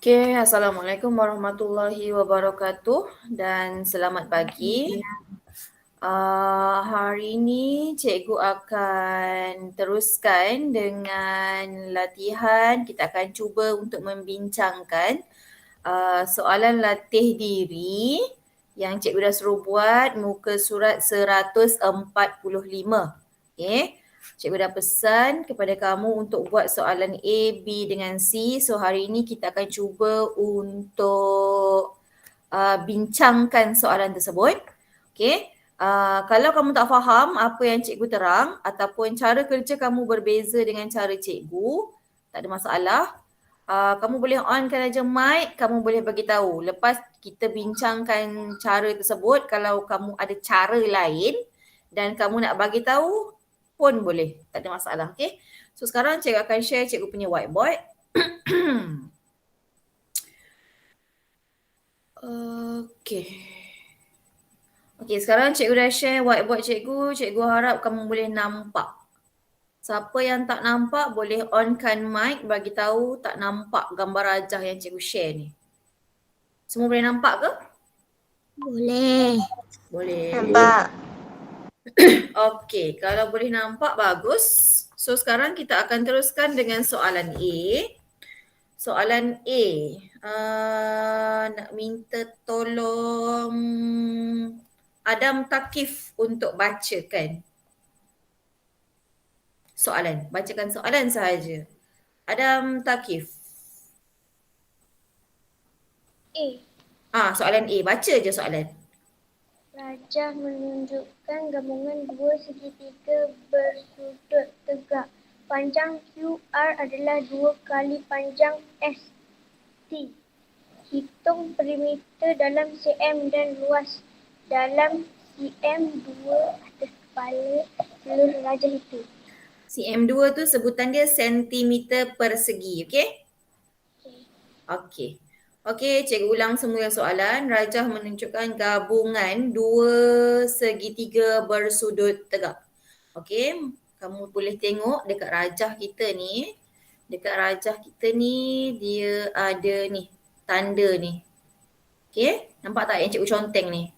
Okay, Assalamualaikum warahmatullahi wabarakatuh dan selamat pagi. Hari ini cikgu akan teruskan dengan latihan. Kita akan cuba untuk membincangkan soalan latih diri yang cikgu dah suruh buat muka surat 145. Okay. Cikgu dah pesan kepada kamu untuk buat soalan A, B dengan C. So hari ini kita akan cuba untuk bincangkan soalan tersebut. Okay. Kalau kamu tak faham apa yang cikgu terang ataupun cara kerja kamu berbeza dengan cara cikgu, tak ada masalah. Kamu boleh onkan aja mic, kamu boleh bagi tahu. Lepas kita bincangkan cara tersebut, kalau kamu ada cara lain dan kamu nak bagi tahu pun boleh. Tak ada masalah, okay? So sekarang cikgu akan share cikgu punya whiteboard. Okay. Okay, sekarang cikgu dah share whiteboard cikgu. Cikgu harap kamu boleh nampak. Siapa yang tak nampak boleh onkan mic bagi tahu tak nampak gambar rajah yang cikgu share ni. Semua boleh nampak ke? Boleh. Boleh. Nampak. Okey, kalau boleh nampak bagus. So sekarang kita akan teruskan dengan soalan A. Soalan A. Nak minta tolong Adam Takif untuk bacakan soalan. Bacakan soalan sahaja. Adam Takif. A. Soalan A. Baca je soalan. Rajah menunjukkan gabungan dua segitiga bersudut tegak. Panjang QR adalah 2 kali panjang ST. Hitung perimeter dalam cm dan luas dalam cm 2 atas kepala seluruh rajah itu. cm2 tu sebutan dia sentimeter persegi, okey? Okey. Okey, cikgu ulang semula soalan. Rajah menunjukkan gabungan dua segitiga bersudut tegak. Okey, kamu boleh tengok dekat rajah kita ni. Dekat rajah kita ni dia ada ni tanda ni. Okey, nampak tak yang cikgu conteng ni?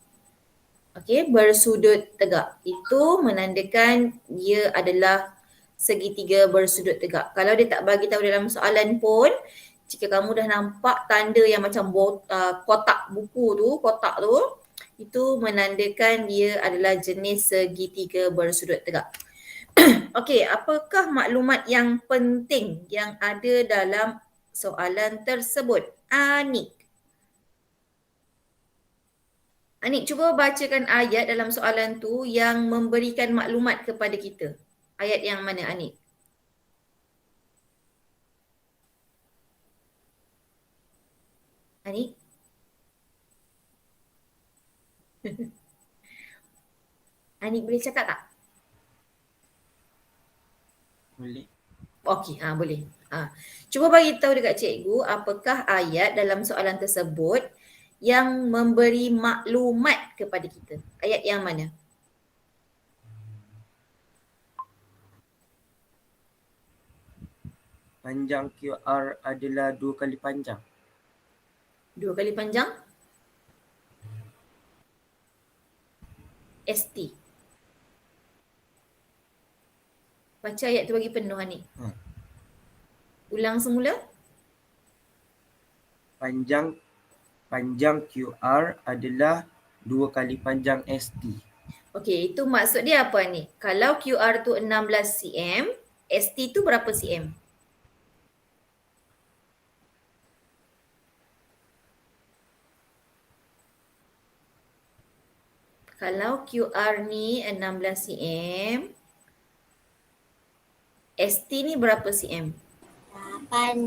Okey, bersudut tegak. Itu menandakan dia adalah segitiga bersudut tegak. Kalau dia tak bagi tahu dalam soalan pun, jika kamu dah nampak tanda yang macam kotak buku tu, kotak tu, itu menandakan dia adalah jenis segitiga bersudut tegak. Okey, apakah maklumat yang penting yang ada dalam soalan tersebut? Anik. Anik, cuba bacakan ayat dalam soalan tu yang memberikan maklumat kepada kita. Ayat yang mana, Anik? Anik? Anik boleh cakap tak? Boleh. Okey, boleh. Cuba bagi tahu dekat cikgu apakah ayat dalam soalan tersebut yang memberi maklumat kepada kita. Ayat yang mana? Panjang QR adalah 2 kali panjang. 2 kali panjang? ST. Baca ayat tu bagi penuh, Anik. Ulang semula. Panjang QR adalah 2 kali panjang ST. Okey, itu maksud dia apa ni? Kalau QR tu 16 cm, ST tu berapa cm? Kalau QR ni 16 cm, ST ni berapa cm? 8.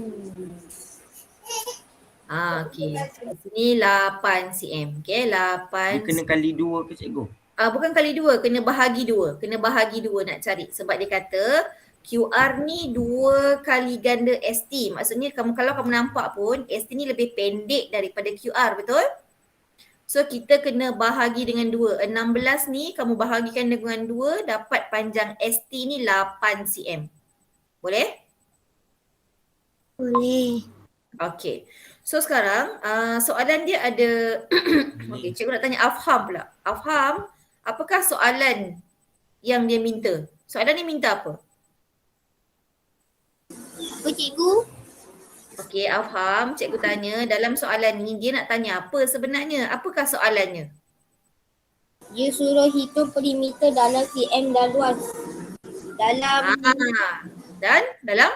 Okey. Di sini 8 cm. Okey, 8 Dia kena kali 2 ke cikgu? bukan kali 2, kena bahagi 2. Kena bahagi 2 nak cari. Sebab dia kata QR ni 2 kali ganda ST. Maksudnya kalau kamu nampak pun ST ni lebih pendek daripada QR, betul? So kita kena bahagi dengan 2. 16 ni kamu bahagikan dengan 2 dapat panjang ST ni 8 cm. Boleh? Boleh. Okay. So sekarang soalan dia ada okay, cikgu nak tanya Afham pula. Afham, apakah soalan yang dia minta? Soalan dia minta apa? Apa cikgu? Okay, Afham, cikgu tanya dalam soalan ni dia nak tanya apa sebenarnya? Apakah soalannya? Dia suruh hitung perimeter dalam cm dan luas. Dalam Dan dalam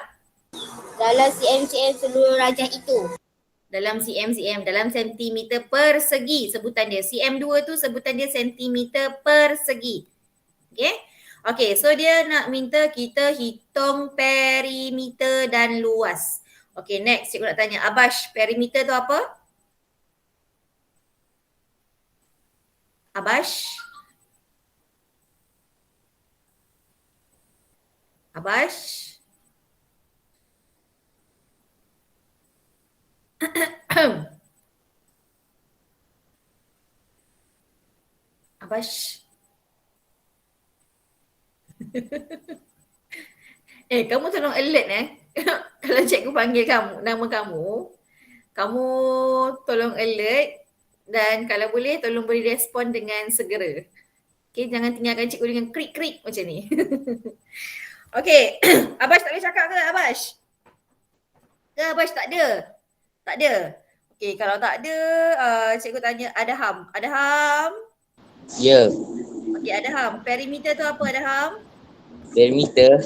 cm seluruh rajah itu. dalam cm, dalam sentimeter persegi sebutan dia. cm2 tu sebutan dia sentimeter persegi. Okay? Okay, so dia nak minta kita hitung perimeter dan luas. Okay, next cikgu nak tanya Abash, perimeter tu apa? Abash? Abash? Abash? Kamu tolong alert Kalau cikgu panggil kamu, nama kamu, kamu tolong alert dan kalau boleh tolong beri respon dengan segera. Okay, jangan tinggalkan cikgu dengan krik-krik macam ni. Okay, Abash tak boleh cakap ke Abash? Ke Abash tak ada? Tak ada? Okay, kalau tak ada, cikgu tanya Adham. Adham? Ya, Okay, Adham. Perimeter tu apa Adham? perimeter.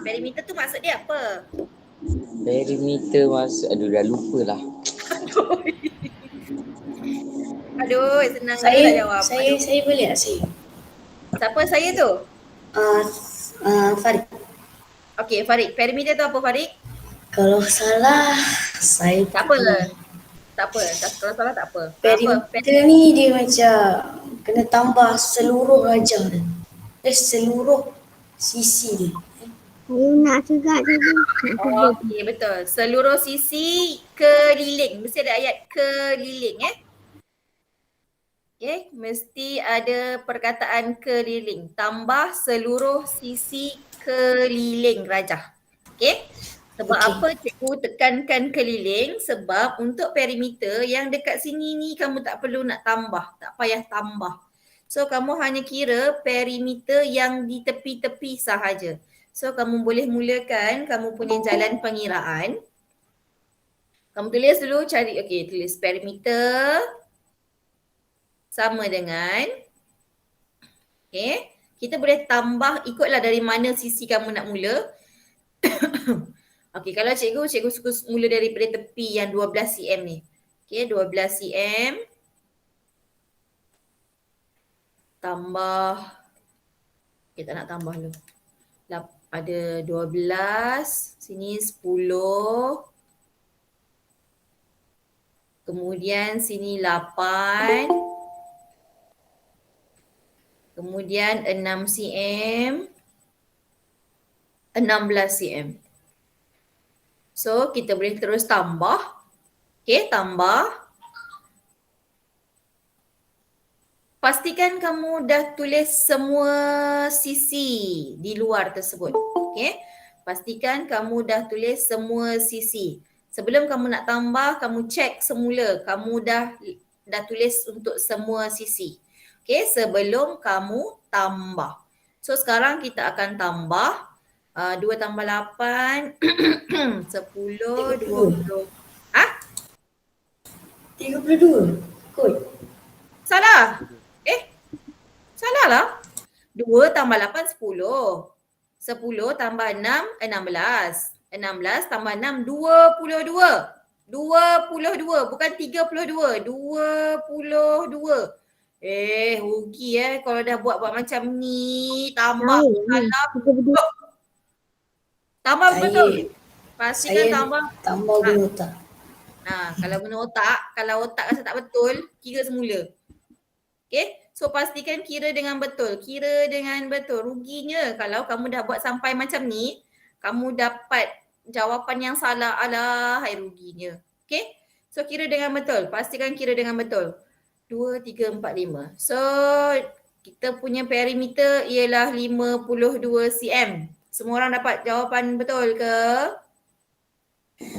Perimeter tu maksud dia apa? Perimeter maksud, aduh dah lupa lah. Aduh, senang je nak jawab. Saya boleh tak saya? Siapa saya tu? Farid. Okay, Farid. Perimeter tu apa Farid? Kalau salah, saya Tak apa. Tak apa. Kalau salah tak apa. perimeter ni dia macam kena tambah seluruh rajah dia. Seluruh sisi dia. Saya nak juga cikgu. Okay, betul. Seluruh sisi keliling. Mesti ada ayat keliling Okay, mesti ada perkataan keliling. Tambah seluruh sisi keliling rajah. Okay. Sebab apa cikgu tekankan keliling? Sebab untuk perimeter yang dekat sini ni kamu tak perlu nak tambah. Tak payah tambah. So kamu hanya kira perimeter yang di tepi-tepi sahaja. So kamu boleh mulakan kamu punya jalan pengiraan. Kamu tulis dulu cari, okay, tulis perimeter sama dengan, okay, kita boleh tambah ikutlah dari mana sisi kamu nak mula. Okay, kalau cikgu suka mula daripada tepi yang 12 cm ni. Okay, 12 cm tambah, okay, tak nak tambah dulu. Ada 12, sini 10. Kemudian sini 8. Kemudian 6 cm. 16 cm. So, kita boleh terus tambah. Okay, tambah. Pastikan kamu dah tulis semua sisi di luar tersebut. Okay, pastikan kamu dah tulis semua sisi. Sebelum kamu nak tambah, kamu cek semula kamu dah tulis untuk semua sisi. Okay, sebelum kamu tambah. So, sekarang kita akan tambah. 2 tambah 8, 10, 20. 32. Kot. Salah. Salah lah. 2 tambah 8, 10. 10 tambah 6, 16. 16 tambah 6, 22. 22, bukan 32. 22. Rugi kalau dah buat macam ni. Tambah salah. Tambah betul. Pastikan tambah. Tambah guna otak. Kalau guna otak, kalau otak rasa tak betul, kira semula. Okay, so pastikan kira dengan betul. Kira dengan betul. Ruginya kalau kamu dah buat sampai macam ni, kamu dapat jawapan yang salah. Alah, ruginya. Okay, so kira dengan betul. Pastikan kira dengan betul. 2, 3, 4, 5. So, kita punya perimeter ialah 52 cm. Semua orang dapat jawapan betul ke?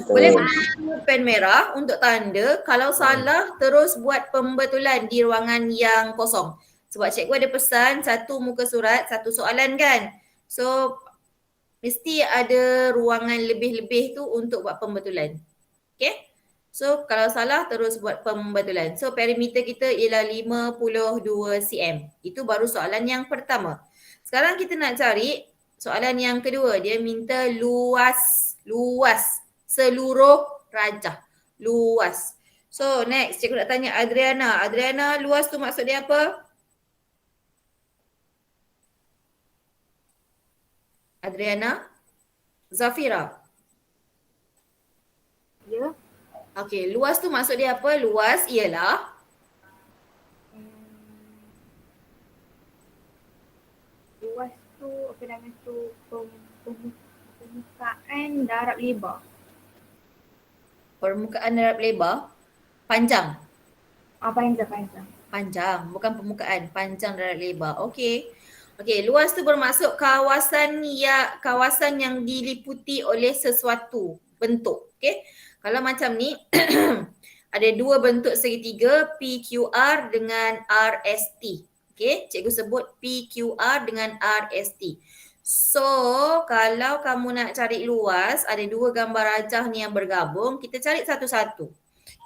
Boleh Betul. guna pen merah untuk tanda. Kalau salah terus buat pembetulan di ruangan yang kosong. Sebab cikgu ada pesan satu muka surat, satu soalan kan. So mesti ada ruangan lebih-lebih tu untuk buat pembetulan. Okay. So kalau salah terus buat pembetulan. So perimeter kita ialah 52 cm. Itu baru soalan yang pertama. Sekarang kita nak cari soalan yang kedua. Dia minta luas seluruh rajah. Luas. So next cikgu nak tanya Adriana. Adriana, luas tu maksud dia apa? Adriana? Zafira? Ya. Okey, luas tu maksud dia apa? Luas ialah Luas tu apa nama tu permukaan darab lebar. permukaan darab lebar, panjang. Panjang. Panjang, bukan permukaan, panjang darab lebar. Okey. Okey, luas tu bermaksud kawasan yang diliputi oleh sesuatu bentuk. Okey. Kalau macam ni ada dua bentuk segitiga PQR dengan RST. Okey, cikgu sebut PQR dengan RST. So, kalau kamu nak cari luas, ada dua gambar rajah ni yang bergabung, kita cari satu-satu.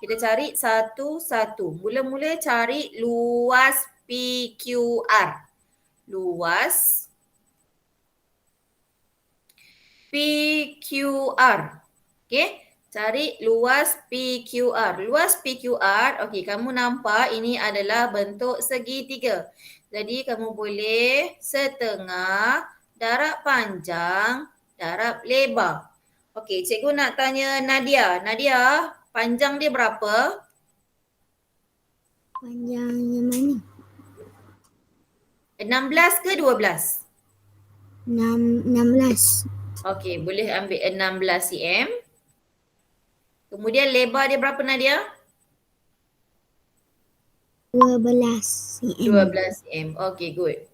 Kita cari satu-satu. Mula-mula cari luas PQR. Luas PQR. Okey, cari luas PQR. Luas PQR, okey, kamu nampak ini adalah bentuk segitiga. Jadi kamu boleh setengah darab panjang darab lebar. Okey, cikgu nak tanya Nadia. Nadia, panjang dia berapa? Panjang yang mana? 16 ke 12? 16. Okey, boleh ambil 16 cm. Kemudian lebar dia berapa Nadia? 12 cm. 12 cm. Okey, good.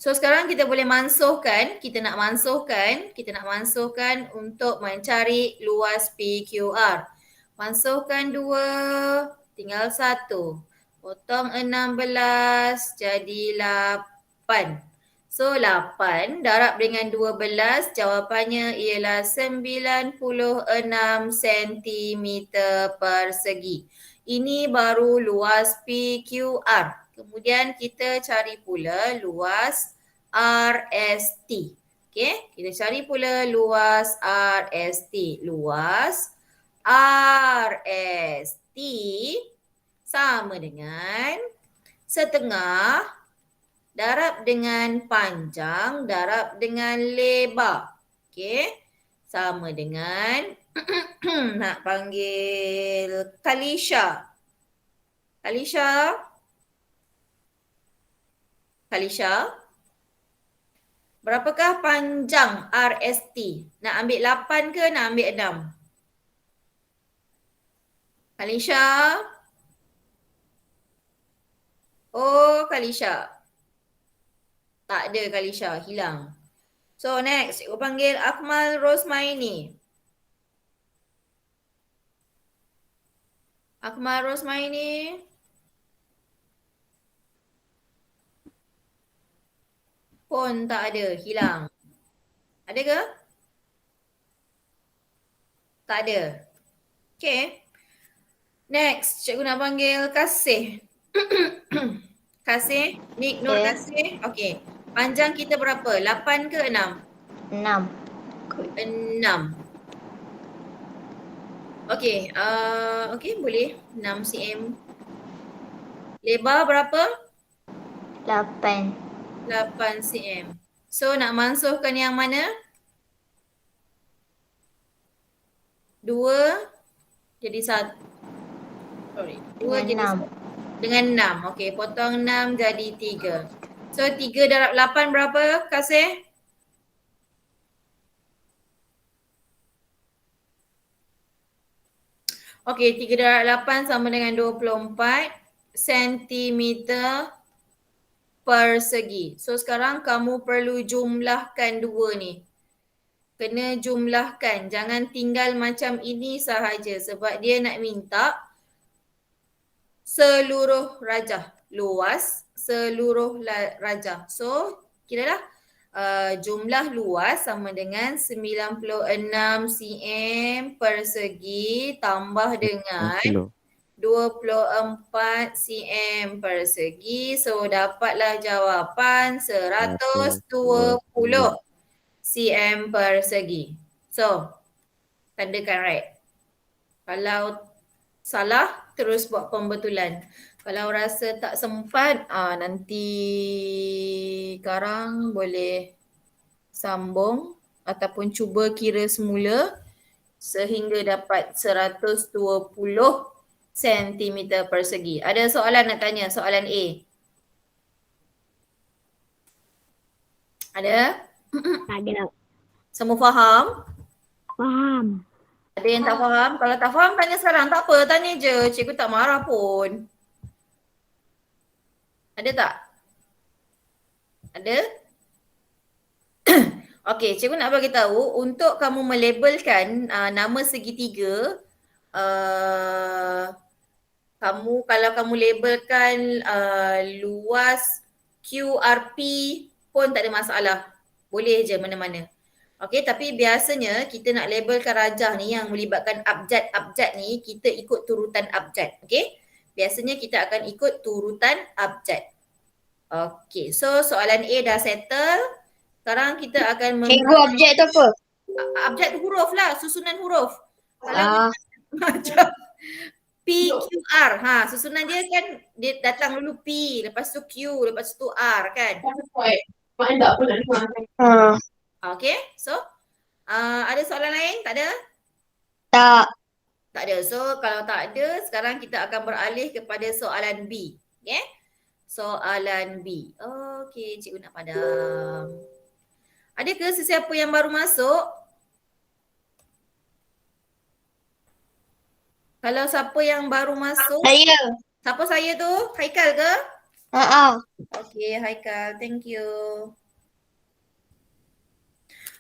So sekarang kita boleh mansuhkan, kita nak mansuhkan untuk mencari luas PQR. Mansuhkan 2, tinggal 1. Potong 16 jadi 8. So 8 darab dengan 12, jawapannya ialah 96 cm persegi. Ini baru luas PQR. Kemudian kita cari pula luas RST. Okey, kita cari pula luas RST. Luas RST sama dengan setengah darab dengan panjang darab dengan lebar. Okey, sama dengan nak panggil Kalisha. Kalisha, berapakah panjang RST? Nak ambil 8 ke nak ambil 6? Kalisha? Oh, Kalisha. Tak ada Kalisha, hilang. So next, cikgu panggil Akmal Rosmaini. Akmal Rosmaini. Pun tak ada, hilang. Ada ke? Tak ada. Okay. Next, cikgu nak panggil Kasih. Kasih, Nik Nur Kasih. Okay. Panjang kita berapa? 8 ke 6? 6. 6. Okay. Okay, boleh. 6 cm. Lebar berapa? 8. 8 cm. So nak mansuhkan yang mana? 2 jadi 1. Sorry. 2 jadi 1. Dengan 6. Okey, potong 6 jadi 3. So 3 darab 8 berapa, Kasih? Okey, 3 darab 8 sama dengan 24 cm persegi. So sekarang kamu perlu jumlahkan dua ni. kena jumlahkan. Jangan tinggal macam ini sahaja sebab dia nak minta seluruh rajah. Luas seluruh rajah. So, kiralah jumlah luas sama dengan 96 cm persegi tambah dengan 24 cm persegi. So, dapatlah jawapan 120 cm persegi. So, tandakan right. Kalau salah, terus buat pembetulan. Kalau rasa tak sempat, nanti Karang boleh sambung ataupun cuba kira semula sehingga dapat 120 cm persegi. Ada soalan nak tanya? Soalan A. Ada? Ada. Semua faham? Faham. Ada yang tak faham? Kalau tak faham tanya sekarang. Tak apa, tanya je. Cikgu tak marah pun. Ada tak? Ada? Okey, cikgu nak bagi tahu untuk kamu melabelkan nama segitiga, kalau kamu labelkan luas QRP pun tak ada masalah. Boleh je mana-mana. Okey, tapi biasanya kita nak labelkan rajah ni yang melibatkan abjad-abjad ni, kita ikut turutan abjad. Okey? Biasanya kita akan ikut turutan abjad. Okey, so soalan A dah settle. Sekarang kita akan Cikgu, objek tu apa? abjad huruf lah, susunan huruf. Kalau macam PQR, susunan dia kan dia datang dulu P, lepas tu Q, lepas tu R kan. Okay, so ada soalan lain? Tak ada? Tak. Tak ada. So kalau tak ada, sekarang kita akan beralih kepada soalan B. Okay? Soalan B. Okay, cikgu nak padam. Adakah sesiapa yang baru masuk? Kalau siapa yang baru masuk? Saya. Siapa saya tu? Haikal ke? Okay, Haikal. Thank you.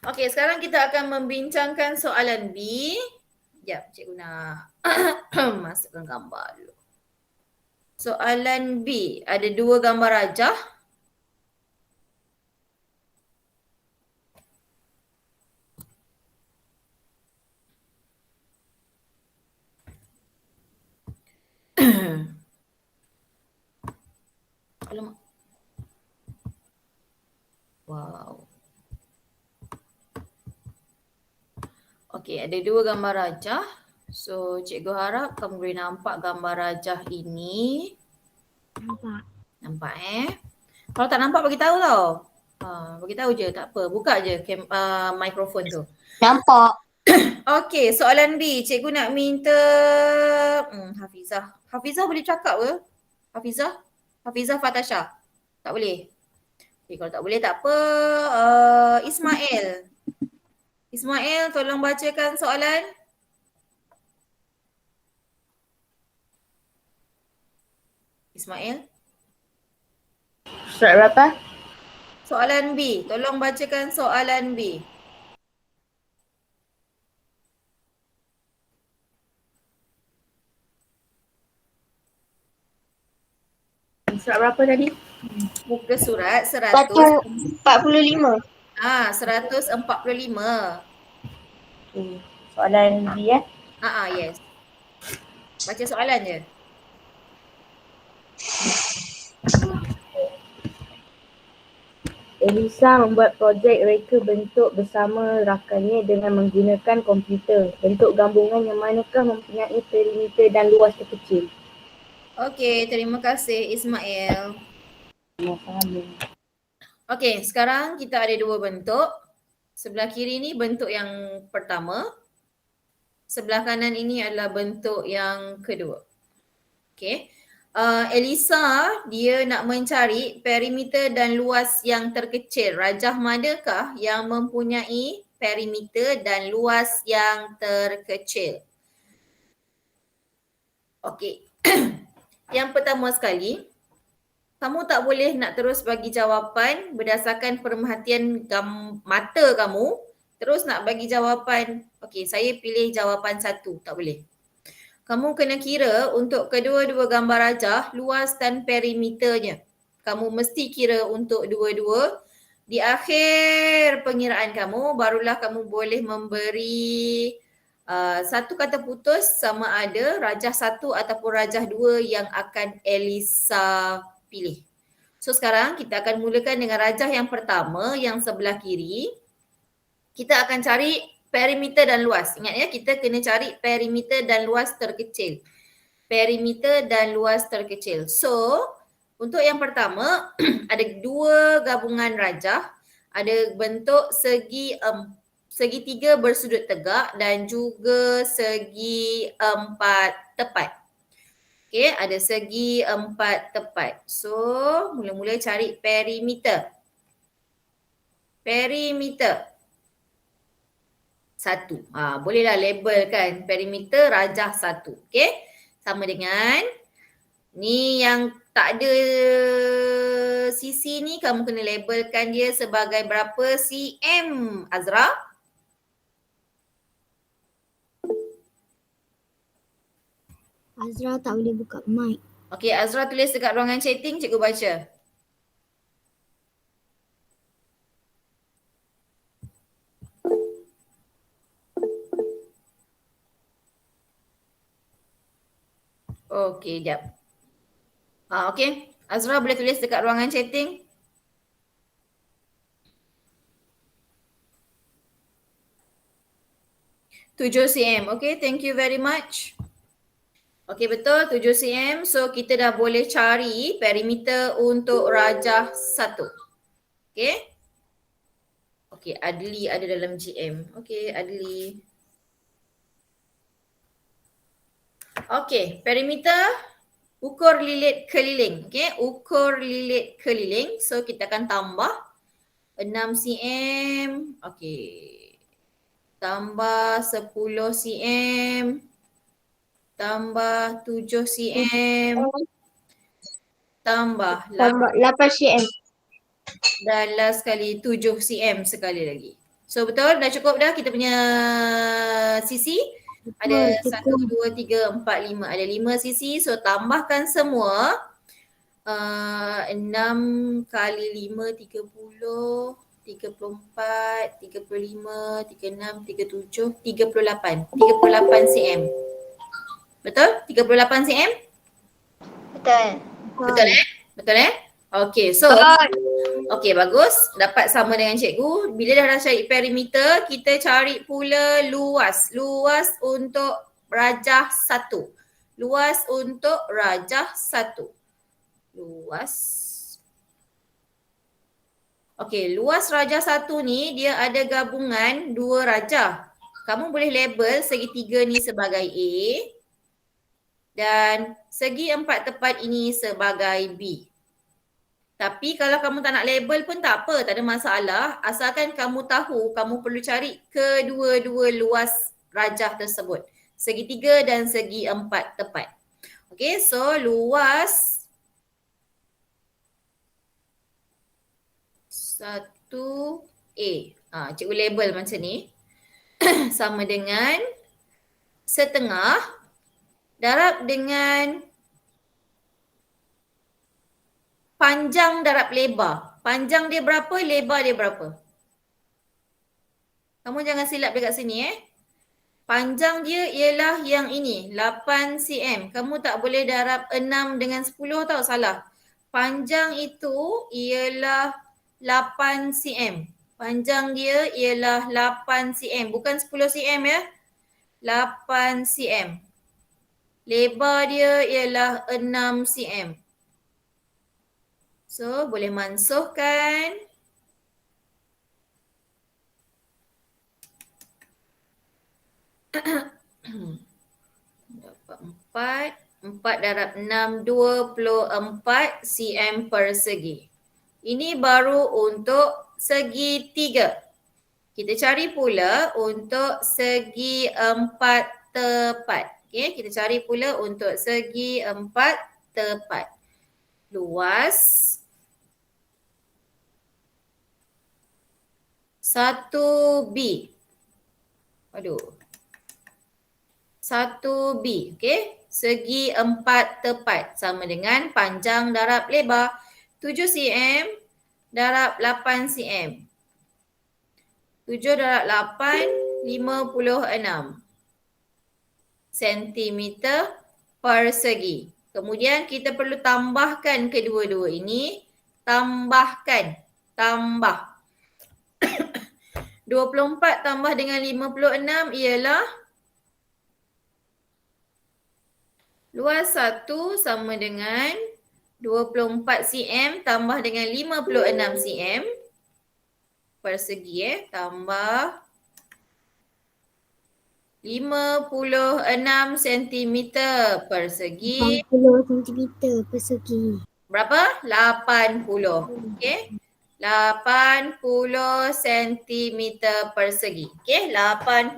Okay, sekarang kita akan membincangkan soalan B. Sekejap, cikgu nak masukkan gambar dulu. Soalan B, ada 2 gambar rajah. Alamak. Wow. Okey, ada 2 gambar rajah. So, cikgu harap kamu boleh nampak gambar rajah ini. Nampak. Nampak Kalau tak nampak bagi tahu tau. Bagi tahu je, tak apa. Buka je mikrofon tu. Nampak. Okey, soalan B. Cikgu nak minta Hafizah. Hafizah boleh cakap ke? Hafizah? Hafizah Fatasha. Tak boleh? Okay, kalau tak boleh tak apa. Ismail. Ismail, tolong bacakan soalan. Ismail. Surat berapa? Soalan B. Tolong bacakan soalan B. Surat berapa tadi? Muka surat 100. 145. 145. Okay. Soalan B Yes. Baca soalan je. Elisa membuat projek reka bentuk bersama rakannya dengan menggunakan komputer. Bentuk gabungan yang manakah mempunyai perimeter dan luas terkecil? Okey, terima kasih Ismail. Okey, sekarang kita ada 2 bentuk. Sebelah kiri ni bentuk yang pertama. Sebelah kanan ini adalah bentuk yang kedua. Okey. Elisa dia nak mencari perimeter dan luas yang terkecil. Rajah manakah yang mempunyai perimeter dan luas yang terkecil? Okey. Yang pertama sekali, kamu tak boleh nak terus bagi jawapan berdasarkan pemerhatian mata kamu, terus nak bagi jawapan, okey saya pilih jawapan 1, tak boleh. Kamu kena kira untuk kedua-dua gambar rajah luas dan perimeternya. Kamu mesti kira untuk dua-dua. Di akhir pengiraan kamu barulah kamu boleh memberi satu kata putus sama ada rajah 1 ataupun rajah 2 yang akan Elisa pilih. So sekarang kita akan mulakan dengan rajah yang pertama yang sebelah kiri. Kita akan cari perimeter dan luas. Ingat ya, kita kena cari perimeter dan luas terkecil. Perimeter dan luas terkecil. So, untuk yang pertama, ada dua gabungan rajah. Ada bentuk segitiga bersudut tegak dan juga segi 4 tepat. Okay, ada segi 4 tepat. So, mula-mula cari perimeter. Perimeter. 1. Bolehlah label kan perimeter rajah 1. Okay. Sama dengan ni yang tak ada sisi ni kamu kena labelkan dia sebagai berapa cm Azra? Azra tak boleh buka mic. Okay, Azra tulis dekat ruangan chatting, cikgu baca. Okey, jap. Okey. Azra boleh tulis dekat ruangan chatting. Tujuh cm. Okay, thank you very much. Okay, betul 7 cm. So, kita dah boleh cari perimeter untuk rajah 1. Okay. Okay, Adli ada dalam GM. Okay, Adli. Okay, perimeter ukur lilit keliling. Okay, ukur lilit keliling. So, kita akan tambah 6 cm. Okay. Tambah 10 cm. Tambah 7 cm. Tambah 8 cm. dan last sekali 7 cm sekali lagi. So betul, dah cukup dah kita punya sisi. Ada 1, 2, 3, 4, 5. Ada 5 sisi. So tambahkan semua. 6 kali 5, 30, 34, 35, 36, 37, 38. 38 cm. Betul? 38 cm? Betul. Betul Betul Okay, so okay, bagus. Dapat sama dengan cikgu. Bila dah cari perimeter, kita cari pula luas. Luas untuk rajah 1. Luas untuk rajah 1. Luas. Okay, luas rajah 1 ni dia ada gabungan 2 rajah. Kamu boleh label segitiga ni sebagai A dan segi 4 tepat ini sebagai B. Tapi kalau kamu tak nak label pun tak apa, tak ada masalah. Asalkan kamu tahu kamu perlu cari kedua-dua luas rajah tersebut. Segitiga dan segi 4 tepat. Okay, so luas 1A. Cikgu label macam ni. Sama dengan setengah darab dengan panjang darab lebar. Panjang dia berapa, lebar dia berapa? Kamu jangan silap dekat sini Panjang dia ialah yang ini, 8 cm. Kamu tak boleh darab 6 dengan 10 tau, salah. Panjang itu ialah 8 cm. Panjang dia ialah 8 cm. Bukan 10 cm 8 cm. Lebar dia ialah 6 cm. So, boleh mansuhkan. Dapat 4. 4 darab 6, 24 cm persegi. Ini baru untuk segitiga. Kita cari pula untuk segi 4 tepat. Okay, kita cari pula untuk segi 4 tepat. Luas 1B. Aduh. 1B. Okey. Segi 4 tepat sama dengan panjang darab lebar. 7 cm darab 8 cm. 7 darab 8, 56 sentimeter persegi. Kemudian kita perlu tambahkan kedua-dua ini. Tambah. 24 tambah dengan 56 ialah luas 1 sama dengan 24 cm tambah dengan 56 cm persegi tambah 56 cm persegi. 80 cm persegi. Berapa? 80. Okey. 80 cm persegi. Okey, 80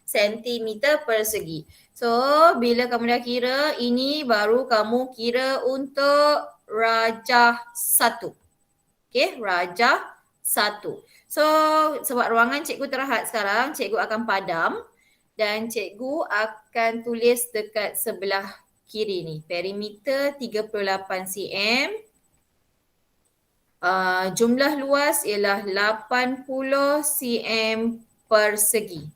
cm persegi. So, bila kamu dah kira, ini baru kamu kira untuk rajah 1. Okey, rajah 1. So, sebab ruangan cikgu terhad sekarang, cikgu akan padam dan cikgu akan tulis dekat sebelah kiri ni. Perimeter 38 cm. Jumlah luas ialah 80 cm persegi.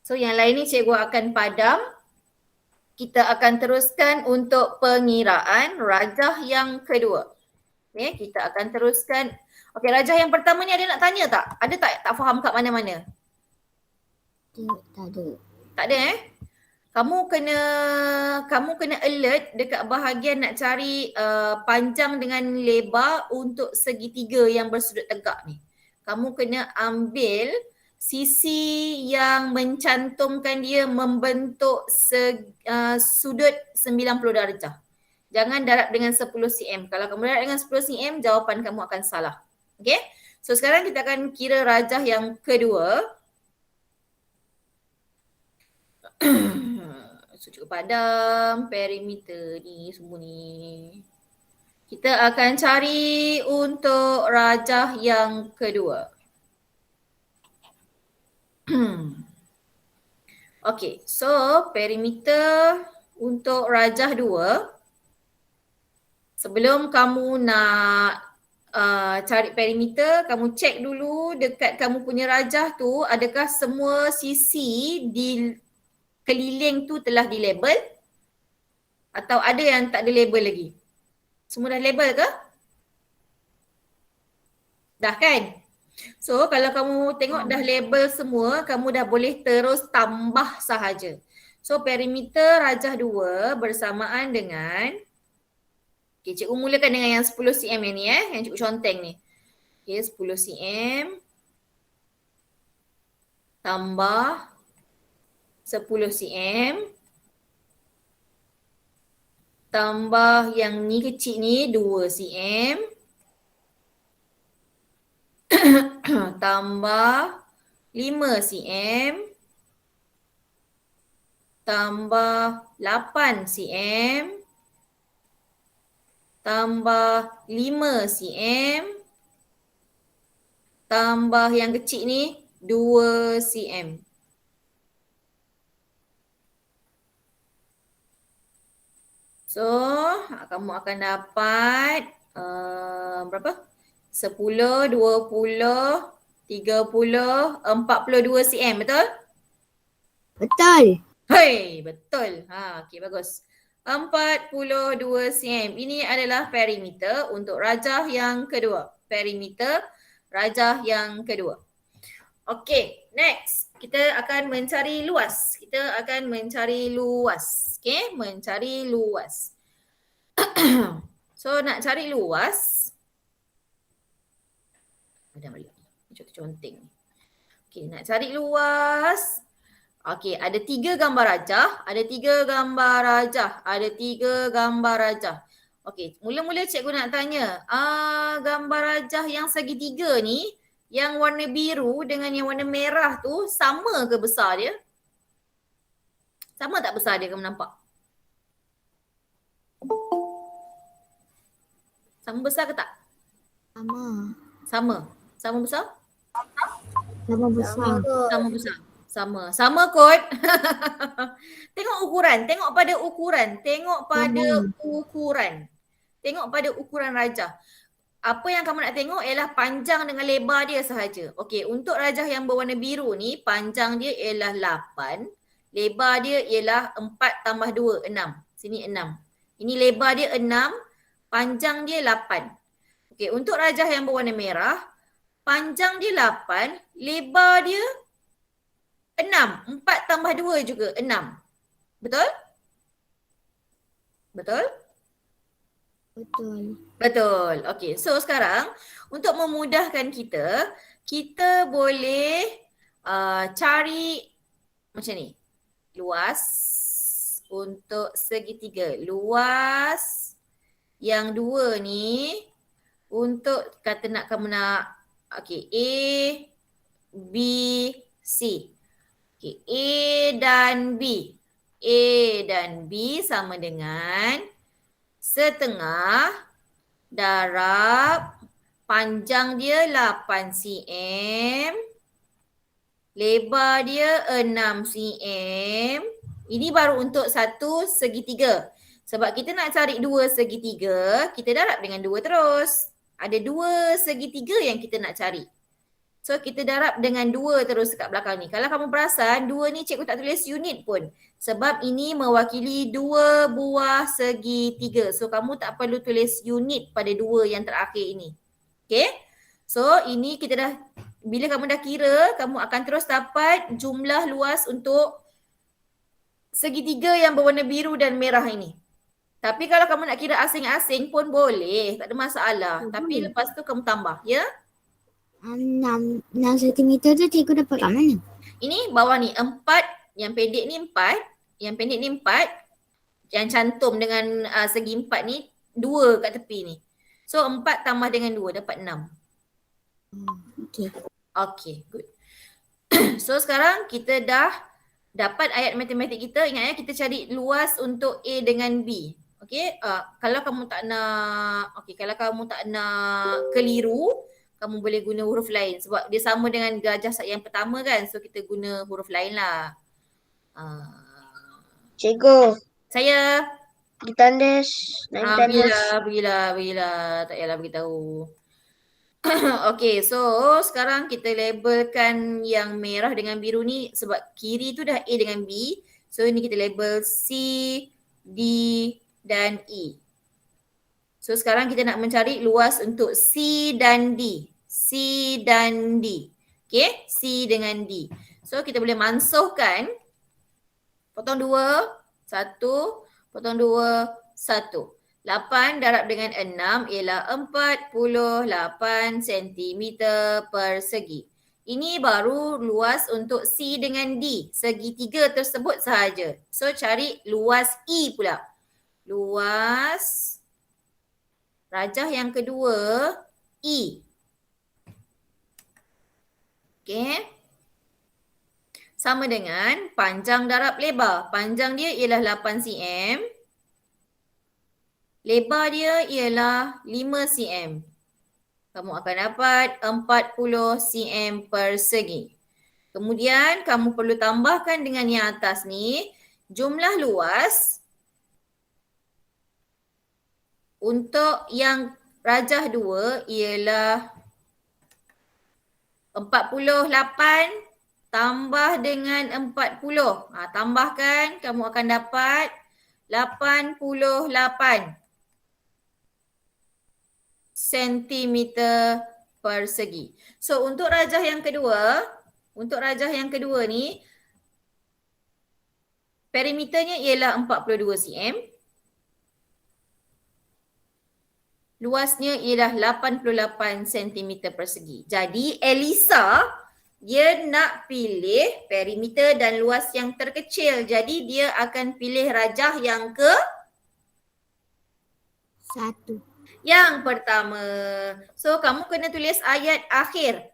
So yang lain ni cikgu akan padam. Kita akan teruskan untuk pengiraan rajah yang kedua. Okay, kita akan teruskan. Okay, rajah yang pertama ni ada nak tanya tak? Ada tak faham kat mana-mana? Tak ada. Tak ada Kamu kena alert dekat bahagian nak cari panjang dengan lebar untuk segitiga yang bersudut tegak ni. Kamu kena ambil sisi yang mencantumkan dia membentuk sudut 90 darjah. Jangan darab dengan 10 cm. Kalau kamu darab dengan 10 cm, jawapan kamu akan salah. Okay? So sekarang kita akan kira rajah yang kedua. So cukup padam perimeter ni semua ni. Kita akan cari untuk rajah yang kedua. Okay, so perimeter untuk rajah 2. Sebelum kamu nak cari perimeter, kamu cek dulu dekat kamu punya rajah tu adakah semua sisi di keliling tu telah dilabel atau ada yang tak ada label lagi? Semua dah label ke? Dah kan? So kalau kamu tengok dah label semua, kamu dah boleh terus tambah sahaja. So perimeter rajah 2 bersamaan dengan, okay, cikgu mulakan dengan yang 10 cm yang ni yang cikgu conteng ni. Okay, 10 cm tambah 10 cm tambah yang ni kecil ni 2 cm tambah 5 cm tambah 8 cm tambah 5 cm tambah yang kecil ni 2 cm. So, kamu akan dapat berapa? 10, 20, 30, 42 cm, betul? Betul. Hei, betul. Okey, bagus. 42 cm. Ini adalah perimeter untuk rajah yang kedua. Perimeter rajah yang kedua. Okey, next. Kita akan mencari luas. Okey, mencari luas. So, nak cari luas. Ada balik. Conteng. Okey, nak cari luas. Okey, ada 3 gambar rajah. Okey, mula-mula cikgu nak tanya, gambar rajah yang segitiga ni, yang warna biru dengan yang warna merah tu sama ke besar dia? Sama tak besar dia kamu nampak? Sama besar ke tak? Sama. Sama. Sama besar? Sama besar. Sama besar. Sama kot. Tengok ukuran. Tengok pada ukuran. Tengok pada ukuran rajah. Apa yang kamu nak tengok ialah panjang dengan lebar dia sahaja. Okey, untuk rajah yang berwarna biru ni, panjang dia ialah 8. Lebar dia ialah 4 tambah 2, 6. Sini 6. Ini lebar dia 6, panjang dia 8. Okey, untuk rajah yang berwarna merah, panjang dia 8, lebar dia 6. 4 tambah 2 juga 6. Betul? Betul? Betul. Betul. Okey, so sekarang untuk memudahkan kita, kita boleh cari macam ni. Luas untuk segitiga. Luas yang 2 ni untuk kata nak kamu nak okey, A, B, C. Okey, A dan B. A dan B sama dengan setengah darab panjang dia 8 cm, lebar dia 6 cm. Ini baru untuk satu segitiga. Sebab kita nak cari 2 segitiga, kita darab dengan 2 terus. Ada 2 segitiga yang kita nak cari. So kita darab dengan 2 terus kat belakang ni. Kalau kamu perasan, 2 ni cikgu tak tulis unit pun. Sebab ini mewakili 2 buah segitiga. So kamu tak perlu tulis unit pada 2 yang terakhir ini. Okay? So ini kita dah, bila kamu dah kira, kamu akan terus dapat jumlah luas untuk segitiga yang berwarna biru dan merah ini. Tapi kalau kamu nak kira asing-asing pun boleh. Tak ada masalah. Tapi lepas tu kamu tambah. Ya? 6 cm tu cikgu dapat kat mana? Ini bawah ni 4, yang pendek ni 4, yang pendek ni 4, yang cantum dengan segi 4 ni 2 kat tepi ni. So 4 tambah dengan 2 dapat 6. Okey. Okay, good. So sekarang kita dah dapat ayat matematik kita. Ingat ya, kita cari luas untuk A dengan B. Okay, kalau kamu tak nak, kalau kamu tak nak keliru, kamu boleh guna huruf lain sebab dia sama dengan gajah yang pertama kan. So kita guna huruf lain lah. Cikgu, Saya ditandas. Bila tak payahlah beritahu. Okay, so sekarang kita labelkan yang merah dengan biru ni sebab kiri tu dah A dengan B. So ini kita label C, D dan E. So sekarang kita nak mencari luas untuk C dan D. C dan D. Okay, C dengan D. So kita boleh mansuhkan. Potong 2, 1, potong 2, 1. 8 darab dengan 6 ialah 48 cm persegi. Ini baru luas untuk C dengan D. Segitiga tersebut sahaja. So cari luas E pula. Luas rajah yang kedua, E. Okay. Sama dengan panjang darab lebar. Panjang dia ialah 8 cm. Lebar dia ialah 5 cm. Kamu akan dapat 40 cm persegi. Kemudian kamu perlu tambahkan dengan yang atas ni, jumlah luas untuk yang rajah 2 ialah 48 tambah dengan 40. Tambahkan, kamu akan dapat 88 sentimeter persegi. So untuk rajah yang kedua, ni perimeternya ialah 42 cm. Luasnya ialah 88 cm persegi. Jadi Elisa dia nak pilih perimeter dan luas yang terkecil. Jadi dia akan pilih rajah yang ke 1. yang pertama. So kamu kena tulis ayat akhir.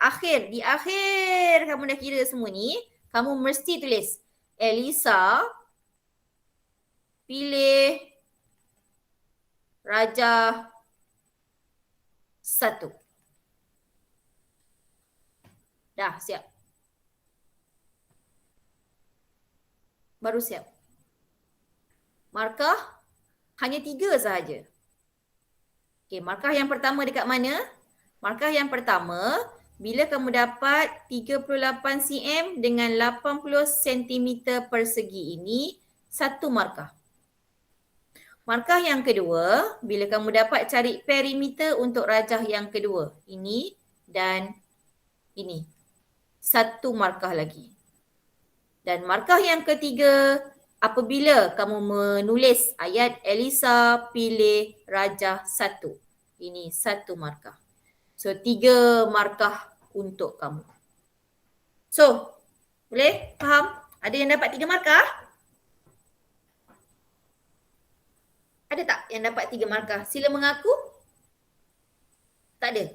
Di akhir kamu dah kira semua ni, kamu mesti tulis Elisa pilih rajah 1. Dah siap. Baru siap. Markah hanya 3 sahaja. Okey, markah yang pertama dekat mana? Markah yang pertama, bila kamu dapat 38 cm dengan 80 cm persegi ini, satu markah. Markah yang kedua, bila kamu dapat cari perimeter untuk rajah yang kedua. Ini dan ini. Satu markah lagi. Dan markah yang ketiga, apabila kamu menulis ayat Elisa pilih rajah 1. Ini satu markah. So, 3 markah untuk kamu. So, boleh? Faham? Ada yang dapat 3 markah? Ada tak yang dapat 3 markah? Sila mengaku. Tak ada?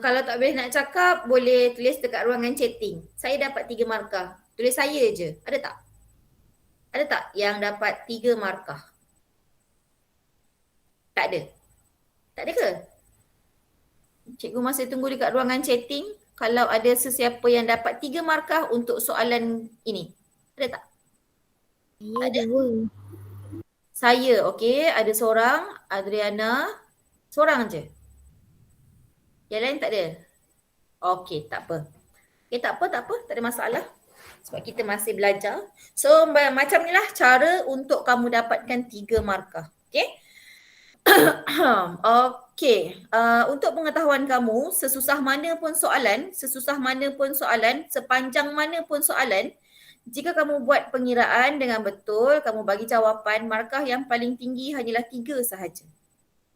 Kalau tak boleh nak cakap, boleh tulis dekat ruangan chatting. Saya dapat 3 markah. Tulis saya je. Ada tak? Ada tak yang dapat 3 markah? Tak ada? Tak ada ke? Cikgu masih tunggu dekat ruangan chatting. Kalau ada sesiapa yang dapat 3 markah untuk soalan ini. Ada tak? Ada. Saya, okey. Ada seorang, Adriana. Seorang je. Yang lain tak ada? Okey, tak apa. Okey, tak apa. Tak ada masalah. Sebab kita masih belajar. So, macam ni lah cara untuk kamu dapatkan 3 markah. Okey? Okey. Untuk pengetahuan kamu, sesusah mana pun soalan, sepanjang mana pun soalan, jika kamu buat pengiraan dengan betul, kamu bagi jawapan, markah yang paling tinggi hanyalah 3 sahaja.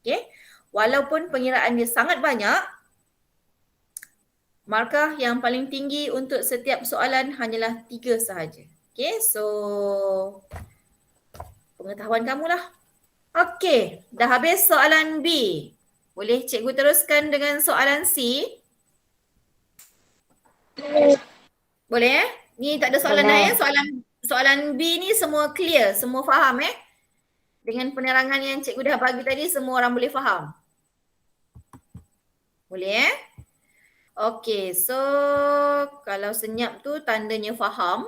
Okey? Walaupun pengiraan dia sangat banyak, markah yang paling tinggi untuk setiap soalan hanyalah 3 sahaja. Okay, so pengetahuan kamulah. Okay, dah habis soalan B. Boleh cikgu teruskan dengan soalan C? Boleh Ni tak ada soalan dah ya? Soalan B ni semua clear, semua faham Dengan penerangan yang cikgu dah bagi tadi, semua orang boleh faham. Boleh Okey, so kalau senyap tu tandanya faham.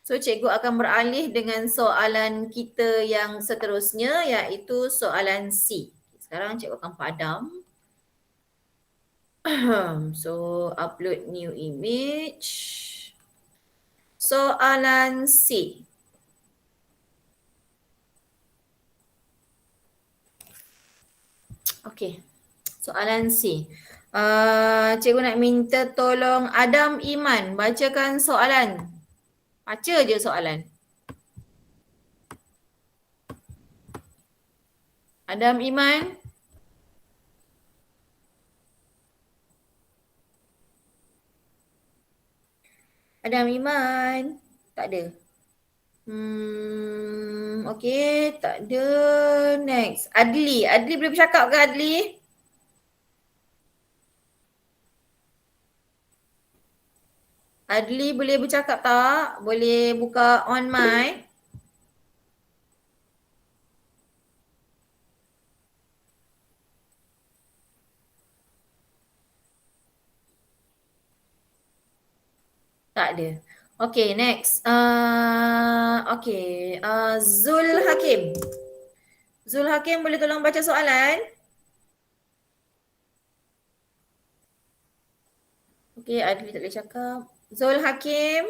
So cikgu akan beralih dengan soalan kita yang seterusnya, iaitu soalan C. Sekarang cikgu akan padam. So upload new image. Soalan C. Okey, soalan C. Cikgu nak minta tolong Adam Iman bacakan soalan. Baca je soalan. Adam Iman. Adam Iman. Tak ada. Okey, tak ada. Next. Adli. Adli boleh bercakap ke Adli? Adli boleh bercakap tak? Boleh buka on mic? Tak ada. Okay, next. Zul Hakim. Zul Hakim boleh tolong baca soalan? Okay, Adli tak boleh cakap. Zul Hakim,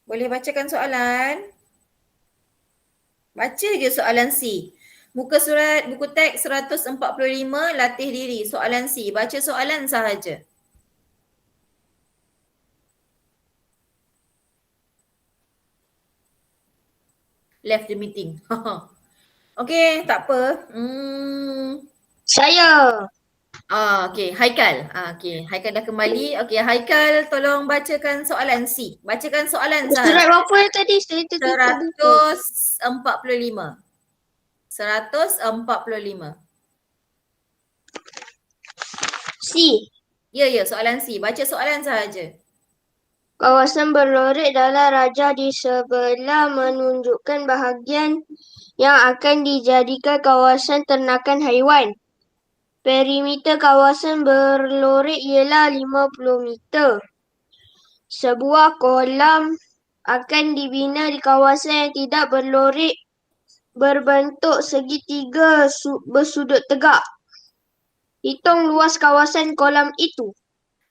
boleh bacakan soalan? Baca je soalan C. Muka surat, buku teks 145, latih diri. Soalan C. Baca soalan sahaja. Left the meeting. Okay, tak apa. Saya. Okay, Haikal. Okay, Haikal dah kembali. Okay, Haikal tolong bacakan soalan C. Bacakan soalan Surat sahaja. berapa yang tadi? Saya tertutup buku. 145. 145. C. Ya, soalan C. Baca soalan sahaja. Kawasan berlorek dalam rajah di sebelah menunjukkan bahagian yang akan dijadikan kawasan ternakan haiwan. Perimeter kawasan berlorek ialah 50 meter. Sebuah kolam akan dibina di kawasan yang tidak berlorek berbentuk segitiga bersudut tegak. Hitung luas kawasan kolam itu.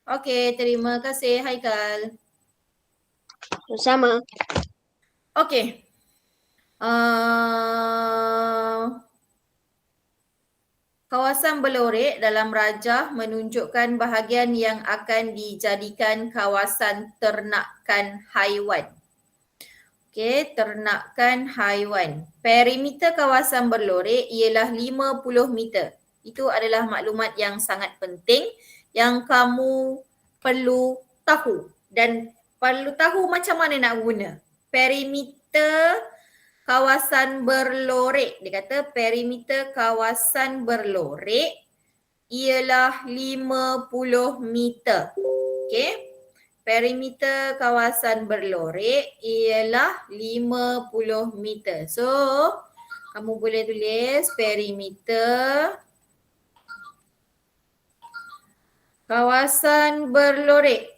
Okey, terima kasih Haikal. Sama. Okey. Kawasan berlorek dalam rajah menunjukkan bahagian yang akan dijadikan kawasan ternakan haiwan. Okey, ternakan haiwan. Perimeter kawasan berlorek ialah 50 meter. Itu adalah maklumat yang sangat penting yang kamu perlu tahu dan perlu tahu macam mana nak guna. Perimeter kawasan berlorek. Dia kata perimeter kawasan berlorek ialah 50 meter. Okey. Perimeter kawasan berlorek ialah 50 meter. So, kamu boleh tulis perimeter kawasan berlorek.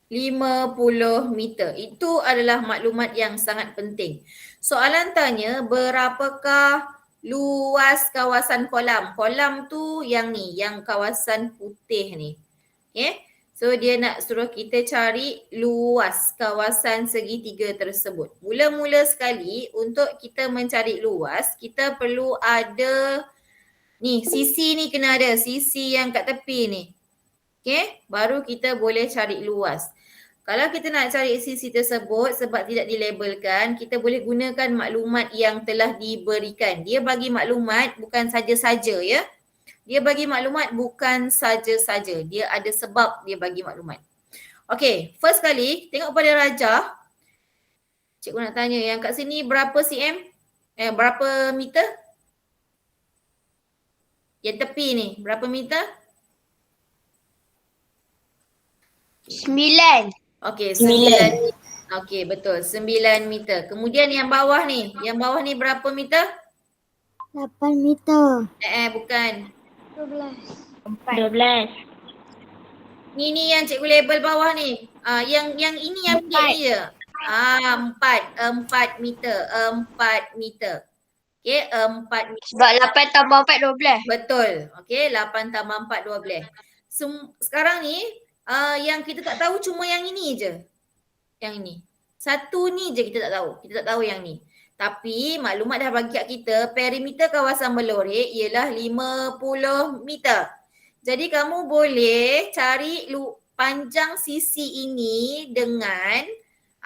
50 meter. Itu adalah maklumat yang sangat penting. Soalan tanya, berapakah luas kawasan kolam? Kolam tu yang ni, yang kawasan putih ni. Okay. So dia nak suruh kita cari luas kawasan segitiga tersebut. Mula-mula sekali untuk kita mencari luas, kita perlu ada ni, sisi ni kena ada, sisi yang kat tepi ni. Okay, baru kita boleh cari luas. Kalau kita nak cari sisi tersebut sebab tidak dilabelkan, kita boleh gunakan maklumat yang telah diberikan. Dia bagi maklumat bukan saja-saja ya. Dia bagi maklumat bukan saja-saja. Dia ada sebab dia bagi maklumat. Okay, first kali tengok pada rajah. Cikgu nak tanya yang kat sini berapa cm? Berapa meter? Yang tepi ni berapa meter? 9. Okey, 9. Okey, betul. 9 meter. Kemudian yang bawah ni berapa meter? 8 meter. Bukan. 12. Ni yang cikgu label bawah ni. Yang ini yang pendek ni je. 4 meter. 4 meter. Okey, 4 meter. Sebab 8 tambah 4, 12. Betul. Okey, 8 tambah 4, 12. Sekarang ni yang kita tak tahu cuma yang ini je. Yang ini. Satu ni je kita tak tahu. Kita tak tahu yang ni. Tapi maklumat dah bagi kat kita, perimeter kawasan berlorek ialah 50 meter. Jadi kamu boleh cari panjang sisi ini dengan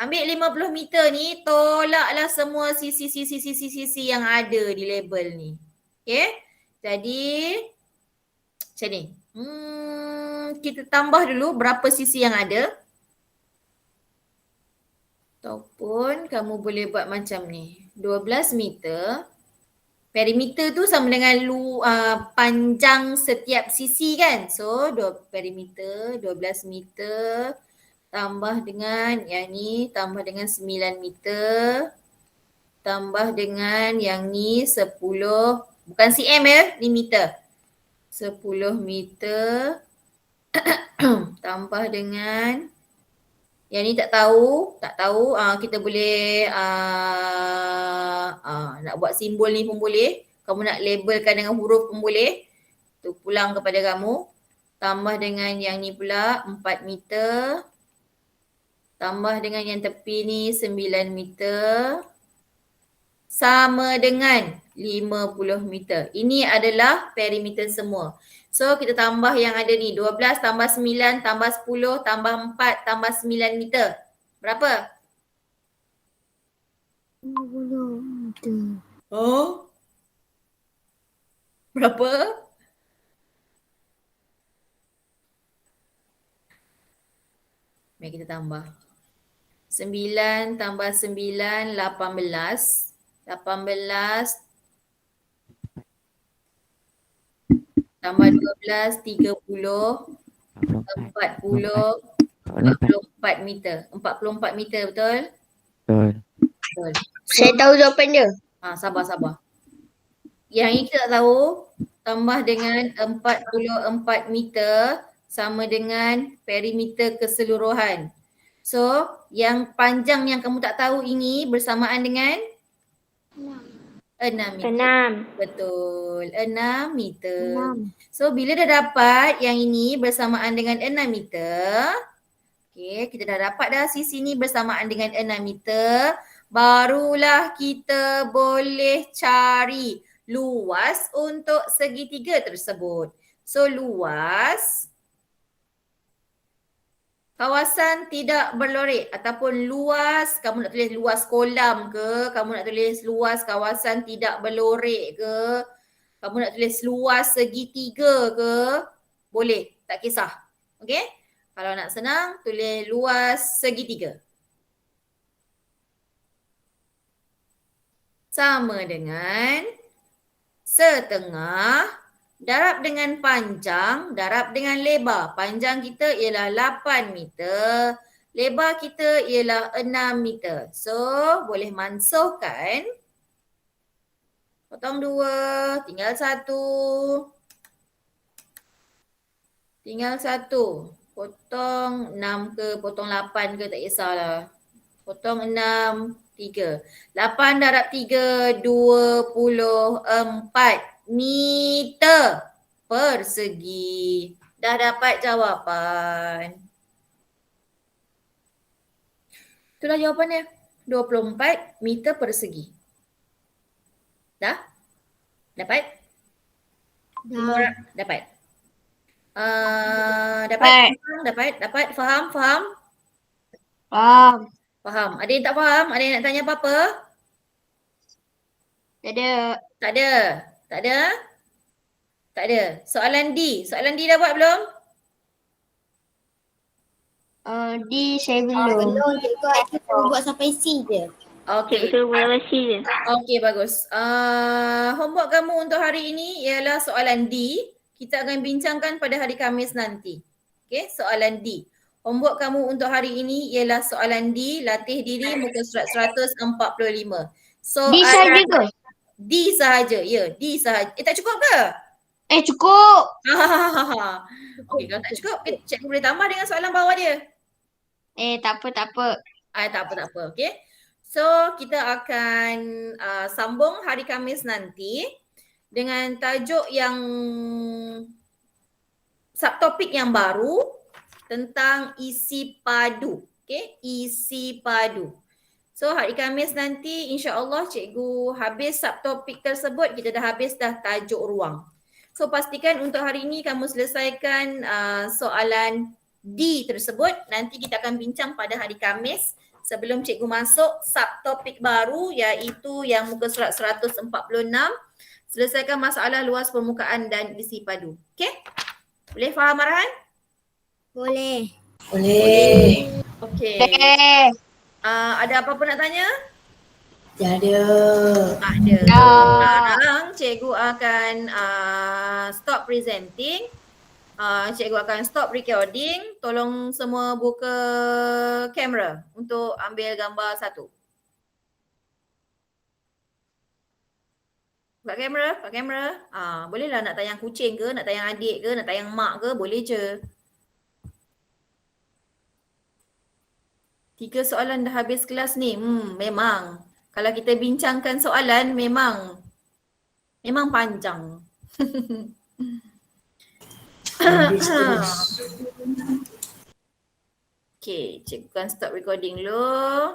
ambil 50 meter ni, tolaklah semua sisi yang ada di label ni. Okay? Jadi macam ni. Kita tambah dulu berapa sisi yang ada. Ataupun kamu boleh buat macam ni. 12 meter. Perimeter tu sama dengan panjang setiap sisi kan. So perimeter 12 meter tambah dengan yang ni, tambah dengan 9 meter. Tambah dengan yang ni 10. Bukan cm ya, ni meter. 10 meter. Tambah dengan yang ni tak tahu, kita boleh nak buat simbol ni pun boleh. Kamu nak labelkan dengan huruf pun boleh. Tu pulang kepada kamu. Tambah dengan yang ni pula 4 meter. Tambah dengan yang tepi ni 9 meter. Sama dengan 50 meter. Ini adalah perimeter semua. So kita tambah yang ada ni. 12 tambah 9 tambah 10 tambah 4 tambah 9 meter. Berapa? 50 meter. Oh? Berapa? Mari kita tambah. 9 tambah 9, 18. 18 tambah 12, 30, 40, 44 meter. 44 meter betul? Betul. Saya tahu jawapan dia. Sabar. Yang ini kita tak tahu. tambah dengan 44 meter sama dengan perimeter keseluruhan. So, yang panjang yang kamu tak tahu ini bersamaan dengan 6 meter. 6. Betul, 6 meter. So, bila dah dapat yang ini bersamaan dengan 6 meter, okay, kita dah dapat dah sisi ni bersamaan dengan 6 meter, barulah kita boleh cari luas untuk segitiga tersebut. So, luas kawasan tidak berlorek ataupun luas, kamu nak tulis luas kolam ke, kamu nak tulis luas kawasan tidak berlorek ke, kamu nak tulis luas segitiga ke, boleh, tak kisah. Okay? Kalau nak senang, tulis luas segitiga. Sama dengan setengah darab dengan panjang, darab dengan lebar. Panjang kita ialah 8 meter, lebar kita ialah 6 meter. So, boleh mansuhkan. Potong 2, tinggal 1. Tinggal 1. Potong 6 ke, potong 8 ke, tak kisahlah. Potong 6, 3. 8 darab 3, 24 meter persegi. Dah dapat jawapan. Itulah jawapannya. 24 meter persegi. Dah? Dapat? Dah. Dapat. Dapat? Dapat? Faham? Faham. Faham. Ada yang tak faham? Ada yang nak tanya apa-apa? Tak ada. Tak ada? Tak ada? Tak ada. Soalan D. Soalan D dah buat belum? D saya belum. Belum, cikgu saya buat sampai C je. Okey. Okey, bagus. Homework kamu untuk hari ini ialah soalan D. Kita akan bincangkan pada hari Khamis nanti. Okey, soalan D. Homework kamu untuk hari ini ialah soalan D, latih diri muka surat 145. D sahaja ke? D sahaja, ya, D sahaja. Tak cukup ke? Cukup. Okey, kalau tak cukup, cikgu boleh tambah dengan soalan bawah dia. Tak apa. Tak apa. Okey. So, kita akan sambung hari Khamis nanti dengan tajuk yang subtopik yang baru tentang isi padu. Okey, isi padu. So, hari Khamis nanti insya-Allah cikgu habis subtopik tersebut, kita dah habis dah tajuk ruang. So, pastikan untuk hari ini kamu selesaikan soalan D tersebut. Nanti kita akan bincang pada hari Khamis sebelum cikgu masuk subtopik baru iaitu yang muka surat 146. Selesaikan masalah luas permukaan dan isi padu. Okey? Boleh faham Arhan? Boleh. Okey. Ada apa-apa nak tanya? Tak ada. Tak ada. Sekarang cikgu akan stop presenting. Cikgu akan stop recording. Tolong semua buka kamera untuk ambil gambar satu. Buka kamera. Bolehlah nak tayang kucing ke, nak tayang adik ke, nak tayang mak ke, boleh je. 3 soalan dah habis kelas ni. Memang. Kalau kita bincangkan soalan memang panjang. Habis terus. Okay, cikgu akan stop recording dulu.